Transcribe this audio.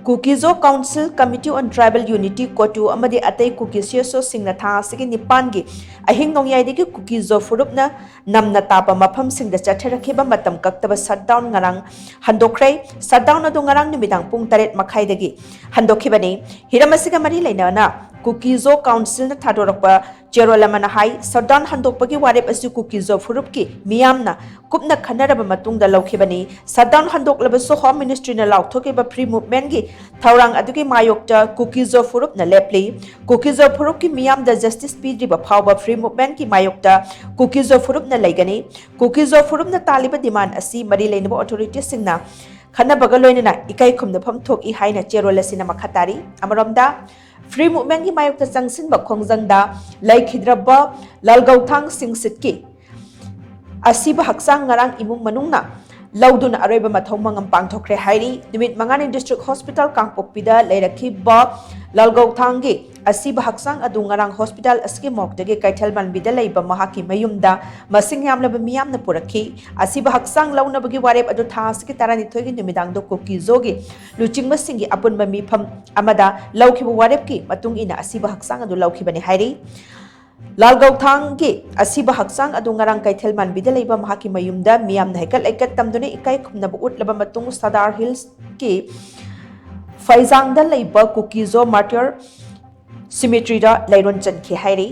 Kukizo Council Committee on Tribal Unity COTU AMADI ATEI Kuki CSO Shing Da Chattharakkhiba AHING NONGYAI Kukizo Phurup Namna Taba Mapham Shing Da Chattharakkhiba Matam Khaktaba Shutdown ngarang Handokkhre Shutdown adu ngarang numidang pung 8 makhai Handokkhre ni hiramasiga mari lainana Kukizo Council na Thadorakpa Cherolamana Hai Shutdown Handokpagi warep asu Kukizo Phurup ki miyamna kupna khanaraba matungda laukhibani Shutdown Handokhlabasu Home Ministry na lauthokiba free movement gi Thaurang aduki mayokta Kukizo Phurup na lepli Kukizo Phurup ki miyam da justice pidriba phawba free movement ki mayokta Kukizo Phurup na laigani Kukizo Phurup na taliba demand asi mari lainaba authorities singna khana bagaloina ikai khumda pham thok I haina cherola sina makhatari amaromda free movement ki mayokta changsin ba khongjangda laikhidraba lalgauthang singsit asiba haksang ngarang imung manungna lauduna areba mathau mangam pangthokre hairi numit mangani district hospital kangpokpida leirakhiba lalgauthang gi asiba haksang adu ngarang hospital aski mokdage kaithal manbida leiba mahaki mayumda masing yamlaba miyamna purakhi asiba haksang launabagi warep adu thaski tarani thogi numidang do Kukizo gi luchingma singi apunba mifam amada laukhiba warep ki matung ina asiba haksang adu laukhibani hairi lalgauthang ki asiba haksang adu ngarang kaithel manbida leiba mahaki mayumda miyam na hekal ekat tamdune ikai khumna bu utlaba matung Sadar Hills ki faizang da leiba Kukizo Martyr Cemetery da lairon chankhi hairi